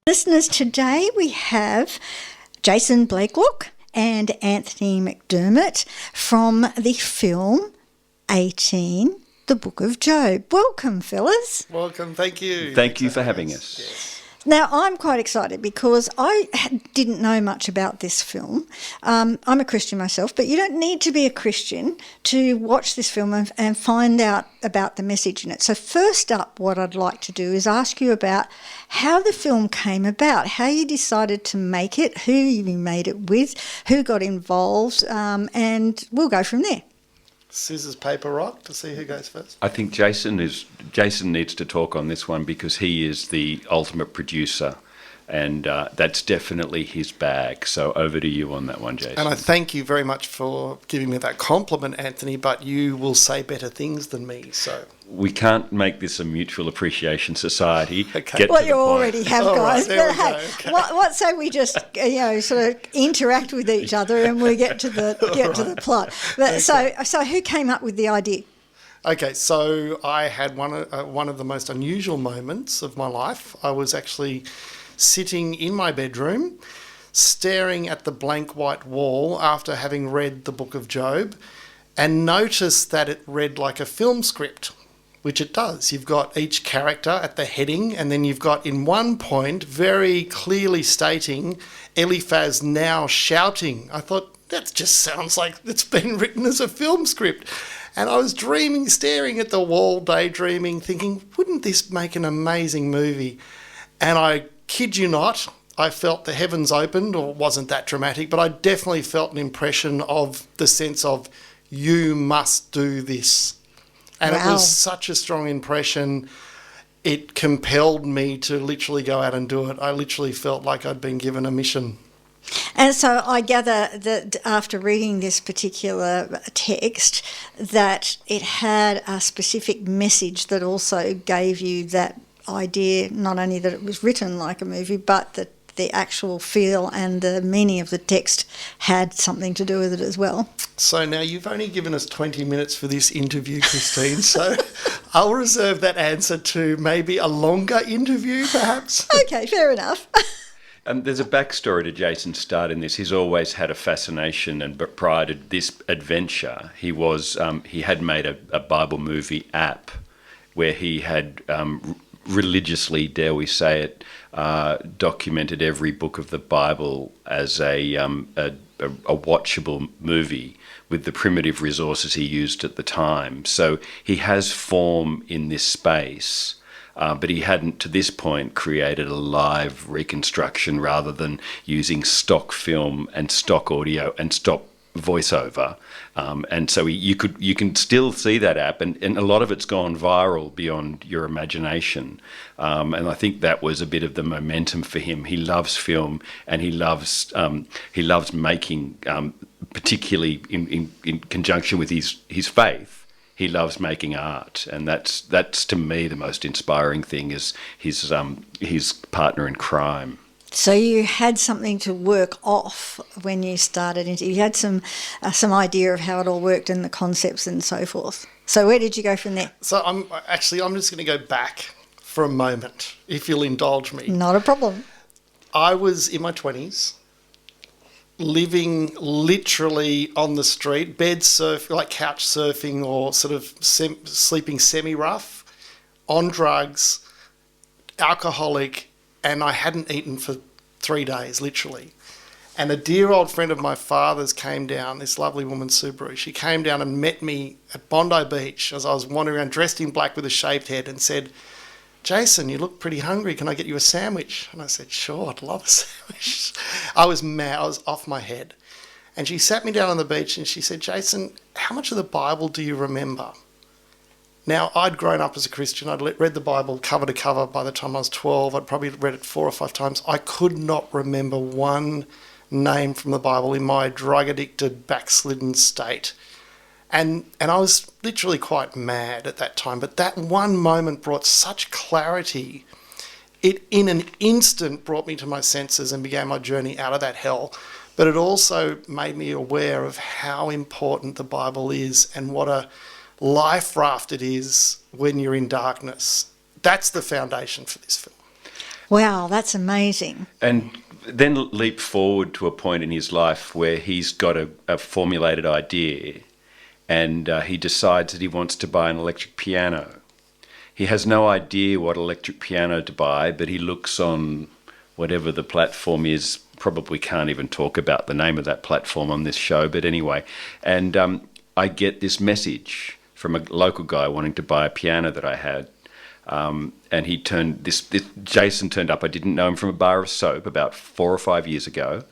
Listeners, today we have Jason Blaiklock and Anthony MacDermott from the film 18, The Book of Job. Welcome, fellas. Welcome, thank you. Thank you for having us. Yes. Now, I'm quite excited because I didn't know much about this film. I'm a Christian myself, but you don't need to be a Christian to watch this film and find out about the message in it. So first up, what I'd like to do is ask you about how the film came about, how you decided to make it, who you made it with, who got involved, and we'll go from there. Scissors, paper, rock to see who goes first. I think Jason needs to talk on this one because he is the ultimate producer, and that's definitely his bag. So over to you on that one, Jason. And I thank you very much for giving me that compliment, Anthony, but you will say better things than me, so... We can't make this a mutual appreciation society. Okay. Well, you already have, guys. Right, but hey, okay. what say we just sort of interact with each other and we get to the to the plot. But Okay. so who came up with the idea? Okay, so I had one of the most unusual moments of my life. I was actually sitting in my bedroom, staring at the blank white wall after having read the Book of Job, and noticed that it read like a film script, which it does. You've got each character at the heading, and then you've got in one point very clearly stating Eliphaz now shouting. I thought, that just sounds like it's been written as a film script. And I was dreaming, staring at the wall, daydreaming, thinking, wouldn't this make an amazing movie? And I kid you not, I felt the heavens opened, or it wasn't that dramatic, but I definitely felt an impression of the sense of, you must do this. And Wow. It was such a strong impression, it compelled me to literally go out and do it. I literally felt like I'd been given a mission. And so I gather that after reading this particular text, that it had a specific message that also gave you that idea, not only that it was written like a movie, but that the actual feel and the meaning of the text had something to do with it as well. So now you've only given us 20 minutes for this interview, Christine, so I'll reserve that answer to maybe a longer interview, perhaps. Okay, fair enough. There's a backstory to Jason's start in this. He's always had a fascination, and but prior to this adventure, he had made a Bible movie app where he had religiously, dare we say it, documented every book of the Bible as a watchable movie with the primitive resources he used at the time. So he has form in this space, but he hadn't to this point created a live reconstruction rather than using stock film and stock audio and stock voiceover. And so you can still see that app, and a lot of it's gone viral beyond your imagination. And I think that was a bit of the momentum for him. He loves film, and he loves making, particularly in conjunction with his faith. He loves making art, and that's to me the most inspiring thing is his partner in crime. So you had something to work off when you started. You had some idea of how it all worked and the concepts and so forth. So where did you go from there? So I'm just going to go back for a moment, if you'll indulge me. Not a problem. I was in my 20s, living literally on the street, bed surf, like couch surfing, or sort of sleeping semi-rough, on drugs, alcoholic, and I hadn't eaten for 3 days, literally. And a dear old friend of my father's came down, this lovely woman, Subaru. She came down and met me at Bondi Beach as I was wandering around dressed in black with a shaved head, and said, Jason, you look pretty hungry. Can I get you a sandwich? And I said, sure, I'd love a sandwich. I was mad. I was off my head. And she sat me down on the beach and she said, Jason, how much of the Bible do you remember? Now, I'd grown up as a Christian. I'd read the Bible cover to cover by the time I was 12. I'd probably read it 4 or 5 times. I could not remember one name from the Bible in my drug-addicted, backslidden state. And I was literally quite mad at that time. But that one moment brought such clarity. It, in an instant, brought me to my senses and began my journey out of that hell. But it also made me aware of how important the Bible is and what a life raft it is when you're in darkness. That's the foundation for this film. Wow, that's amazing. And then leap forward to a point in his life where he's got a formulated idea, and he decides that he wants to buy an electric piano. He has no idea what electric piano to buy, but he looks on whatever the platform is. Probably can't even talk about the name of that platform on this show, but anyway. And I get this message from a local guy wanting to buy a piano that I had. And he Jason turned up. I didn't know him from a bar of soap about 4 or 5 years ago.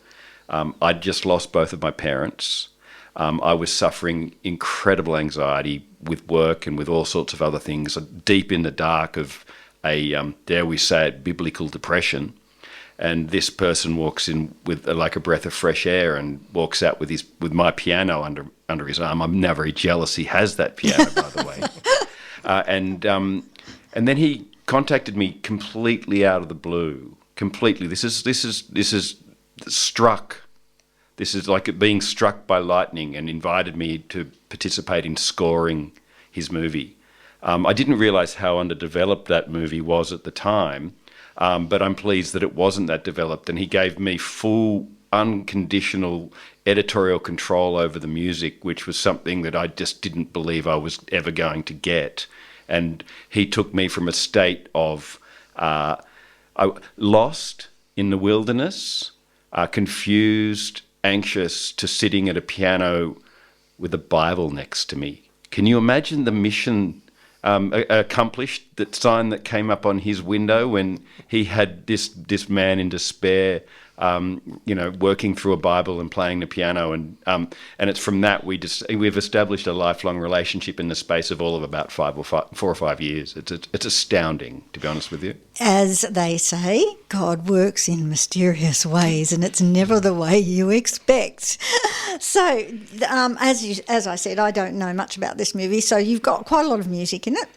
I'd just lost both of my parents. I was suffering incredible anxiety with work and with all sorts of other things, deep in the dark of dare we say it, biblical depression. And this person walks in with like a breath of fresh air and walks out with my piano under his arm. I'm now very jealous he has that piano, by the way. And then he contacted me completely out of the blue. Completely. This is struck. This is like it being struck by lightning, and invited me to participate in scoring his movie. I didn't realise how underdeveloped that movie was at the time, but I'm pleased that it wasn't that developed, and he gave me full, unconditional editorial control over the music, which was something that I just didn't believe I was ever going to get. And he took me from a state of lost in the wilderness, confused, anxious, to sitting at a piano with a Bible next to me. Can you imagine the mission accomplished, that sign that came up on his window when he had this man in despair, working through a Bible and playing the piano, and it's from that we've established a lifelong relationship in the space of all of about 4 or 5 years. It's astounding, to be honest with you. As they say, God works in mysterious ways, and it's never the way you expect. So, as I said, I don't know much about this movie, so you've got quite a lot of music in it,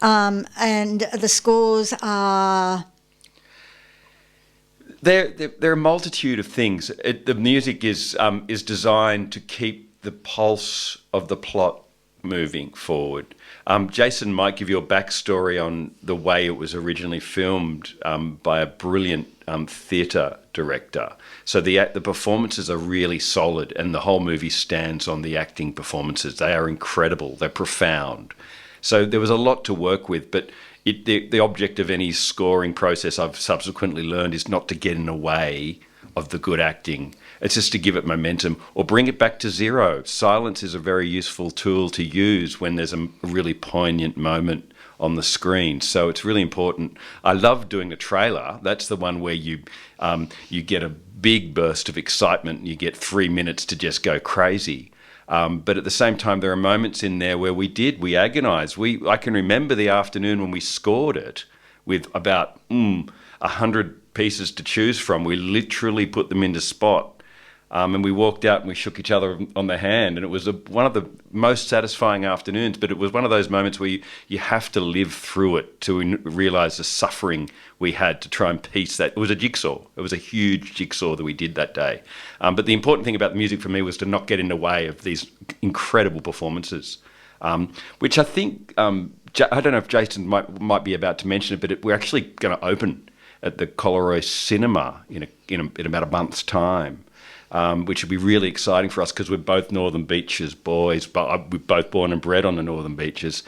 and the scores are... There are a multitude of things. The music is designed to keep the pulse of the plot moving forward. Jason might give you a backstory on the way it was originally filmed by a brilliant theatre director. So the performances are really solid, and the whole movie stands on the acting performances. They are incredible. They're profound. So there was a lot to work with, but the object of any scoring process, I've subsequently learned, is not to get in the way of the good acting. It's just to give it momentum or bring it back to zero. Silence is a very useful tool to use when there's a really poignant moment on the screen. So it's really important. I love doing a trailer. That's the one where you get a big burst of excitement and you get 3 minutes to just go crazy. But at the same time, there are moments in there where we agonised. I can remember the afternoon when we scored it with about 100 pieces to choose from. We literally put them into spot. And we walked out and we shook each other on the hand. And it was one of the most satisfying afternoons, but it was one of those moments where you have to live through it to realise the suffering we had to try and piece that. It was a jigsaw. It was a huge jigsaw that we did that day. But the important thing about the music for me was to not get in the way of these incredible performances, which I think, I don't know if Jason might be about to mention it, but we're actually going to open at the Coleroy Cinema in about a month's time. Which would be really exciting for us because we're both Northern Beaches boys, but we're both born and bred on the Northern Beaches.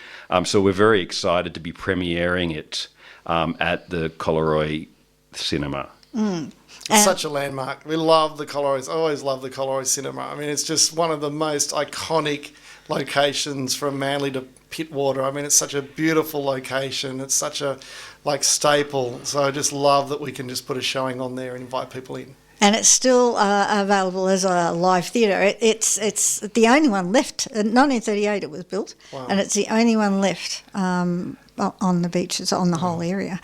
So we're very excited to be premiering it at the Coleroy Cinema. It's such a landmark. We love the Coleroy. I always love the Coleroy Cinema. I mean, it's just one of the most iconic locations from Manly to Pittwater. I mean, it's such a beautiful location. It's such a staple. So I just love that we can just put a showing on there and invite people in. And it's still available as a live theatre. It's the only one left. In 1938 it was built, wow. And it's the only one left on the beaches, on the whole area,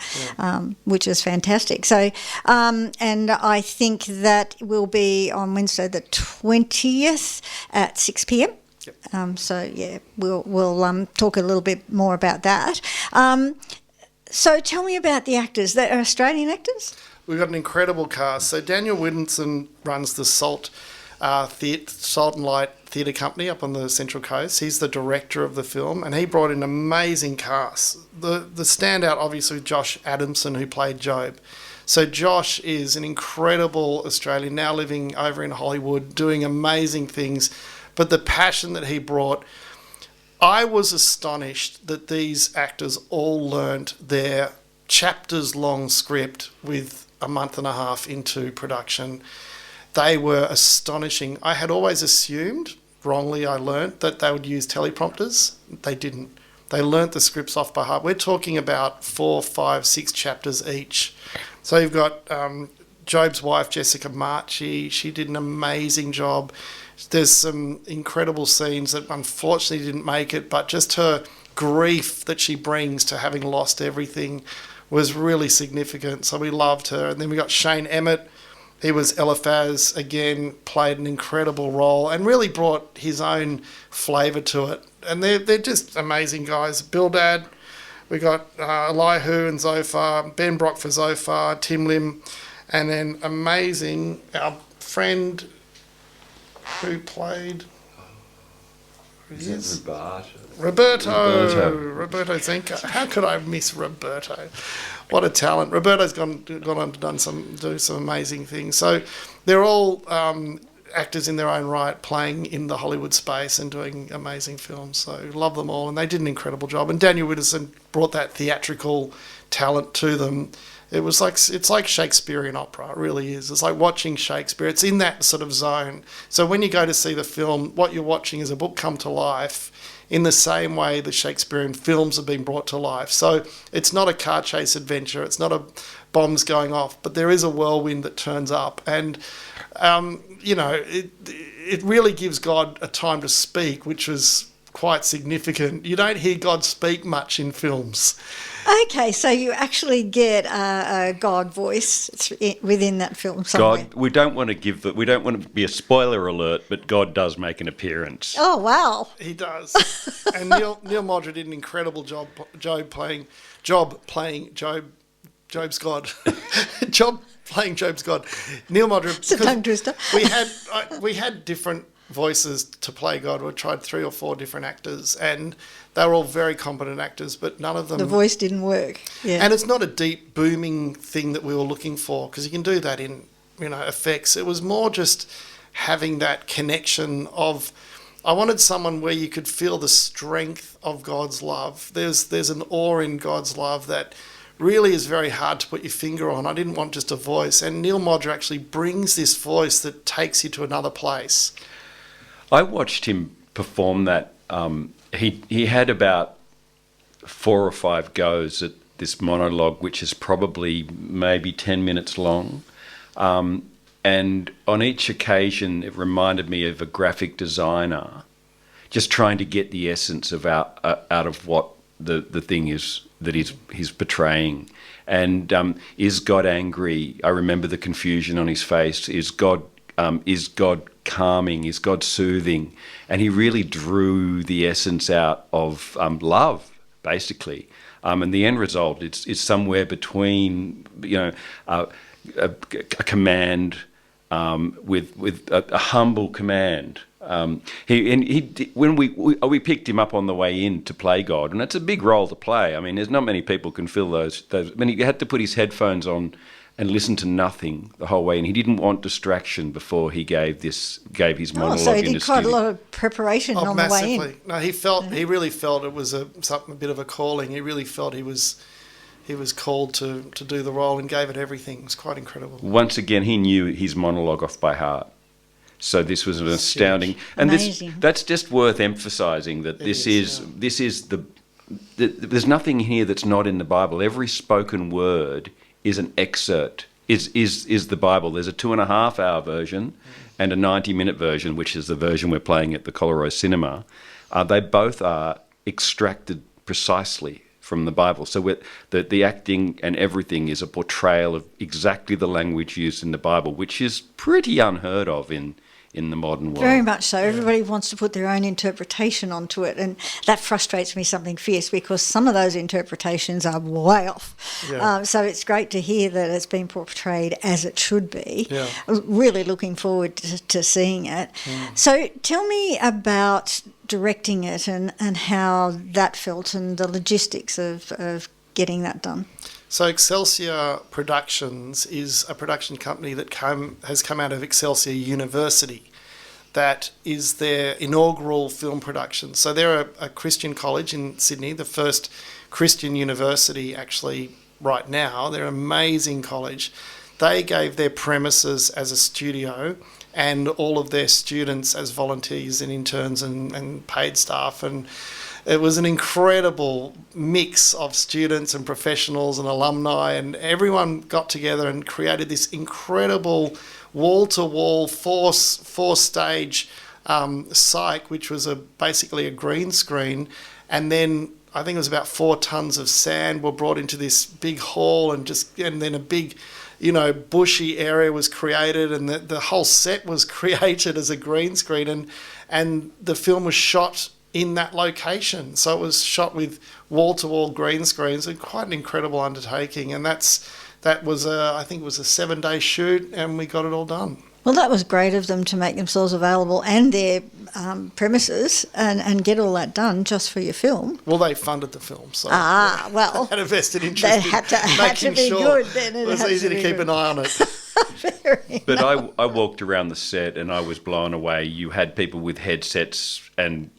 which is fantastic. So, and I think that will be on Wednesday the 20th at 6 p.m. Yep. So, yeah, we'll talk a little bit more about that. So tell me about the actors. They're Australian actors? We've got an incredible cast. So Daniel Whittinson runs the Salt and Light Theatre Company up on the Central Coast. He's the director of the film, and he brought in an amazing cast. The standout, obviously, Josh Adamson, who played Job. So Josh is an incredible Australian, now living over in Hollywood, doing amazing things. But the passion that he brought, I was astonished that these actors all learnt their chapters-long script with a month and a half into production. They were astonishing. I had always assumed, wrongly I learnt, that they would use teleprompters. They didn't. They learnt the scripts off by heart. We're talking about 4, 5, 6 chapters each. So you've got Job's wife, Jessica Marchi. She did an amazing job. There's some incredible scenes that unfortunately didn't make it, but just her grief that she brings to having lost everything was really significant. So we loved her. And then we got Shane Emmett. He was Eliphaz, again, played an incredible role and really brought his own flavour to it. And they're just amazing guys. Bildad, we got Elihu and Zophar, Ben Brock for Zophar, Tim Lim, and then amazing, our friend who played... Roberto Zenka. How could I miss Roberto? What a talent. Roberto's gone on to do some amazing things. So they're all actors in their own right, playing in the Hollywood space and doing amazing films. So love them all, and they did an incredible job. And Daniel Widdowson brought that theatrical talent to them. It's like Shakespearean opera. It really is. It's like watching Shakespeare. It's in that sort of zone. So when you go to see the film, what you're watching is a book come to life in the same way the Shakespearean films have been brought to life. So it's not a car chase adventure. It's not a bombs going off, but there is a whirlwind that turns up. And, it really gives God a time to speak, which was quite significant. You don't hear God speak much in films. Okay, so you actually get a God voice within that film somewhere. God, we don't want to be a spoiler alert, but God does make an appearance. Oh, wow. He does. And Neil Modra did an incredible job playing Job's God. Job playing Job's God. Neil Modra. It's a tongue twister. We had different voices to play God. We tried 3 or 4 different actors, and they were all very competent actors, but none of them... The voice didn't work. Yeah. And it's not a deep, booming thing that we were looking for, because you can do that in, effects. It was more just having that connection of... I wanted someone where you could feel the strength of God's love. There's an awe in God's love that really is very hard to put your finger on. I didn't want just a voice. And Neil Modra actually brings this voice that takes you to another place. I watched him perform that. He had about 4 or 5 goes at this monologue, which is probably maybe 10 minutes long. And on each occasion, it reminded me of a graphic designer just trying to get the essence of out of what the thing is that he's portraying. And is God angry? I remember the confusion on his face. Is God calming? Is God soothing? And he really drew the essence out of love, basically. And the end result is somewhere between, a command with a humble command. When we picked him up on the way in to play God, and it's a big role to play. I mean, there's not many people can fill those. I mean, he had to put his headphones on and listen to nothing the whole way, and he didn't want distraction before he gave his monologue. So he in did the quite studio. a lot of preparation on massively. the way in. No, he really felt it was a bit of a calling. He really felt he was called to do the role and gave it everything. It was quite incredible. Once again, he knew his monologue off by heart. So this was an astounding, and that's just worth emphasising that there's nothing here that's not in the Bible. Every spoken word is an excerpt, is the Bible. There's a 2.5-hour version and a 90-minute version, which is the version we're playing at the Colorado Cinema. They both are extracted precisely from the Bible. So the acting and everything is a portrayal of exactly the language used in the Bible, which is pretty unheard of in the modern world. Very much so. Everybody wants to put their own interpretation onto it, and that frustrates me something fierce because some of those interpretations are way off. Yeah. So it's great to hear that it's been portrayed as it should be. Yeah. Really looking forward to seeing it. So tell me about directing it and how that felt and the logistics of getting that done? So Excelsior Productions is a production company that has come out of Excelsior University. That is their inaugural film production. So they're a Christian college in Sydney, the first Christian university actually right now. They're an amazing college. They gave their premises as a studio and all of their students as volunteers and interns and paid staff, and it was an incredible mix of students and professionals and alumni, and everyone got together and created this incredible wall-to-wall four-stage psych, which was basically a green screen. And then I think it was about 4 tons of sand were brought into this big hall, and then a big, bushy area was created, and the whole set was created as a green screen, and the film was shot in that location. So it was shot with wall-to-wall green screens, and quite an incredible undertaking. And that was I think it was a 7-day shoot, and we got it all done. Well, that was great of them to make themselves available and their premises and get all that done just for your film. Well, they funded the film, so well, they had a vested interest they in had to making be sure good. Then it was easy to keep an eye on it. But I walked around the set and I was blown away. You had people with headsets and,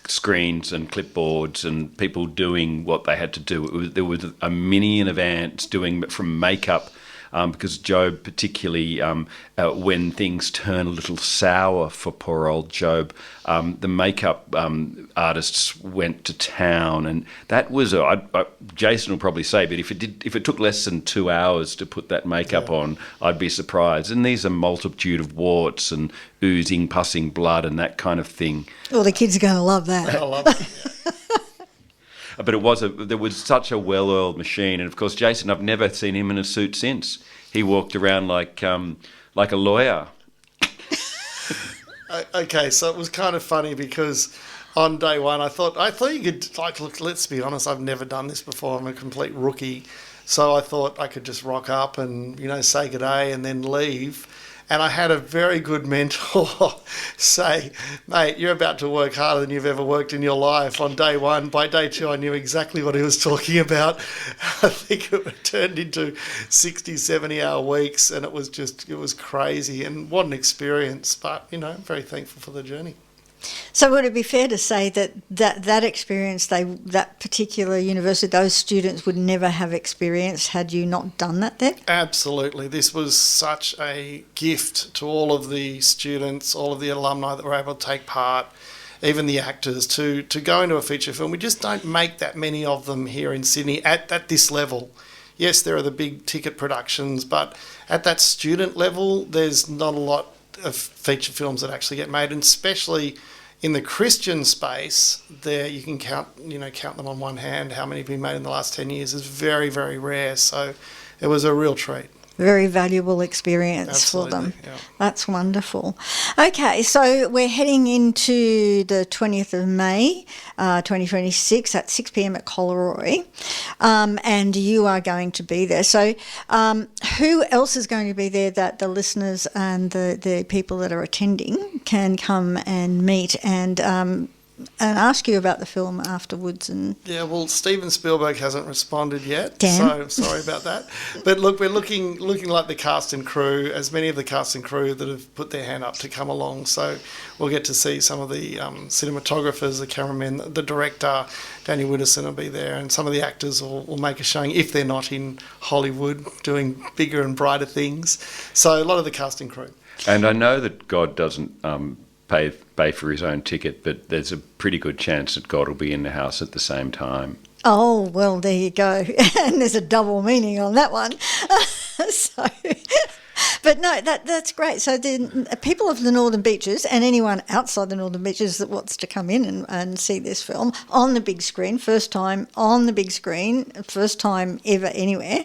screens and clipboards and people doing what they had to do. There was a mini in advance doing from makeup, because Job, particularly when things turn a little sour for poor old Job, the makeup artists went to town, and that was Jason will probably say, but if it took less than 2 hours to put that makeup on, I'd be surprised. And these are multitude of warts and oozing, pussing blood and that kind of thing. Well, the kids are going to love that. I love it. But there was such a well-oiled machine, and of course, Jason, I've never seen him in a suit since. He walked around like a lawyer. Okay, so it was kind of funny because on day one, I thought you could, look, let's be honest, I've never done this before. I'm a complete rookie, so I thought I could just rock up and say good day and then leave. And I had a very good mentor say, mate, you're about to work harder than you've ever worked in your life on day one. By day two, I knew exactly what he was talking about. I think it turned into 60, 70-hour weeks, and it was crazy. And what an experience. But, I'm very thankful for the journey. So would it be fair to say that experience, that particular university, those students would never have experienced had you not done that there? Absolutely. This was such a gift to all of the students, all of the alumni that were able to take part, even the actors, to go into a feature film. We just don't make that many of them here in Sydney at this level. Yes, there are the big ticket productions, but at that student level, there's not a lot of feature films that actually get made, and especially in the Christian space, there you can count them on one hand. How many have been made in the last 10 years is very, very rare. So it was a real treat. Very valuable experience. Absolutely, for them. Yeah. That's wonderful. Okay, so we're heading into the 20th of May, 2026 at 6 p.m. at Collaroy, and you are going to be there. So who else is going to be there that the listeners and the people that are attending can come and meet and ask you about the film afterwards? Yeah, well, Steven Spielberg hasn't responded yet. Damn. So sorry about that. But look, we're looking like the cast and crew, as many of the cast and crew that have put their hand up to come along. So we'll get to see some of the cinematographers, the cameramen, the director, Danny Widdowson will be there, and some of the actors will make a showing if they're not in Hollywood doing bigger and brighter things. So a lot of the cast and crew. And I know that God doesn't pay for his own ticket, but there's a pretty good chance that God will be in the house at the same time. Oh, well, there you go. And there's a double meaning on that one. But no, that's great. So the people of the Northern Beaches and anyone outside the Northern Beaches that wants to come in and see this film on the big screen, first time on the big screen, first time ever anywhere,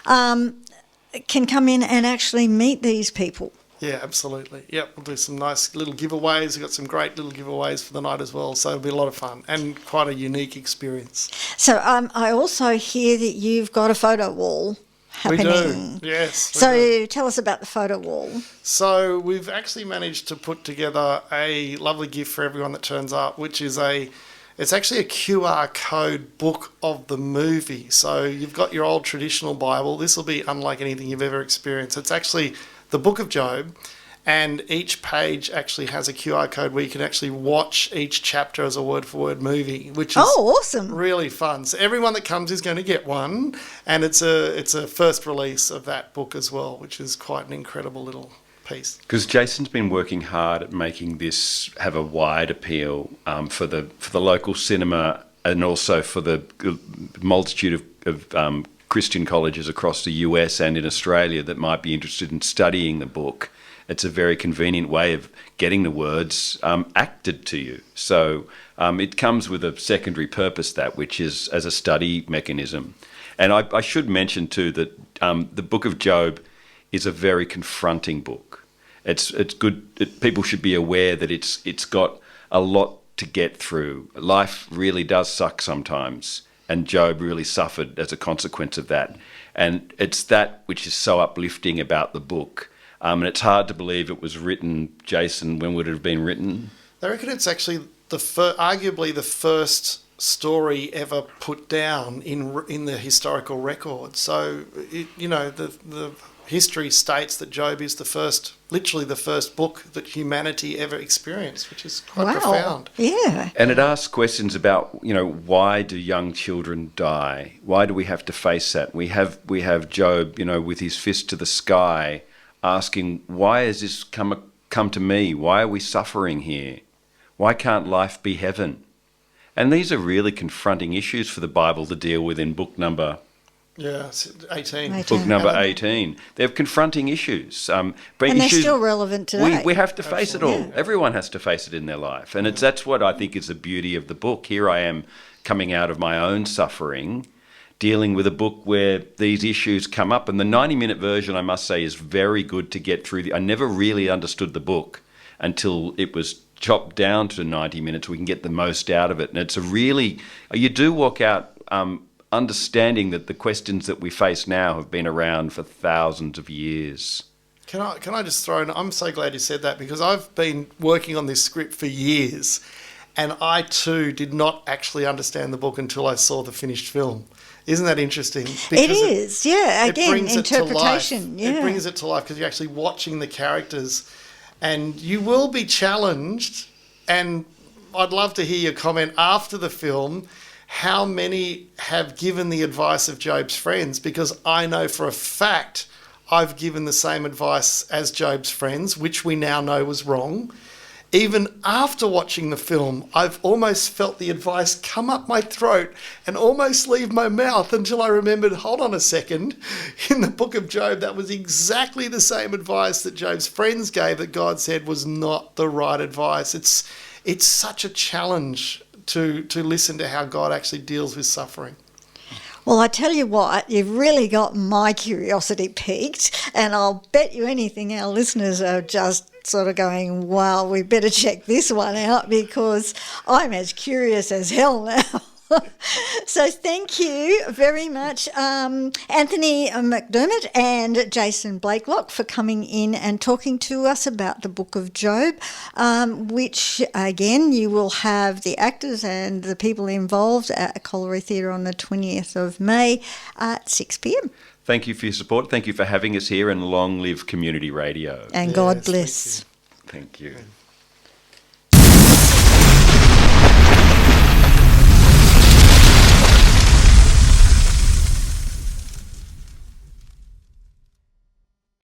can come in and actually meet these people. Yeah, absolutely. Yep, we'll do some nice little giveaways. We've got some great little giveaways for the night as well, so it'll be a lot of fun and quite a unique experience. So I also hear that you've got a photo wall happening. We do, yes. So tell us about the photo wall. So we've actually managed to put together a lovely gift for everyone that turns up, which is It's actually a QR code book of the movie. So you've got your old traditional Bible. This will be unlike anything you've ever experienced. It's actually the Book of Job, and each page actually has a QR code where you can actually watch each chapter as a word-for-word movie, which is awesome. Really fun. So everyone that comes is going to get one, and it's a first release of that book as well, which is quite an incredible little piece. Because Jason's been working hard at making this have a wide appeal for the local cinema, and also for the multitude of Christian colleges across the US and in Australia that might be interested in studying the book. It's a very convenient way of getting the words acted to you. So it comes with a secondary purpose, which is as a study mechanism. And I should mention too that the Book of Job is a very confronting book. It's good. People should be aware that it's got a lot to get through. Life really does suck sometimes, and Job really suffered as a consequence of that. And it's that which is so uplifting about the book. And it's hard to believe it was written, Jason, when would it have been written? I reckon it's actually arguably the first story ever put down in the historical record. So, the history states that Job is literally the first book that humanity ever experienced, which is quite profound. Yeah. And it asks questions about, why do young children die? Why do we have to face that? We have Job, with his fist to the sky, asking, why has this come to me? Why are we suffering here? Why can't life be heaven? And these are really confronting issues for the Bible to deal with in book number 18. Book number 18. They're confronting issues. And they're still relevant today. We have to face it all. Yeah. Everyone has to face it in their life. And that's what I think is the beauty of the book. Here I am coming out of my own suffering, dealing with a book where these issues come up. And the 90-minute version, I must say, is very good to get through. I never really understood the book until it was chopped down to 90 minutes. We can get the most out of it. And it's you do walk out understanding that the questions that we face now have been around for thousands of years. Can I just throw in, I'm so glad you said that, because I've been working on this script for years, and I too did not actually understand the book until I saw the finished film. Isn't that interesting? Because it is, yeah. Again, interpretation. It brings it to life because you're actually watching the characters, and you will be challenged. And I'd love to hear your comment after the film. How many have given the advice of Job's friends? Because I know for a fact I've given the same advice as Job's friends, which we now know was wrong. Even after watching the film, I've almost felt the advice come up my throat and almost leave my mouth until I remembered, hold on a second, in the book of Job, that was exactly the same advice that Job's friends gave that God said was not the right advice. It's such a challenge to listen to how God actually deals with suffering. Well, I tell you what, you've really got my curiosity piqued, and I'll bet you anything our listeners are just sort of going, wow, we better check this one out, because I'm as curious as hell now. So thank you very much, Anthony MacDermott and Jason Blaiklock, for coming in and talking to us about the Book of Job, which, again, you will have the actors and the people involved at Colliery Theatre on the 20th of May at 6 p.m. Thank you for your support. Thank you for having us here, and long live community radio. And God bless. Thank you.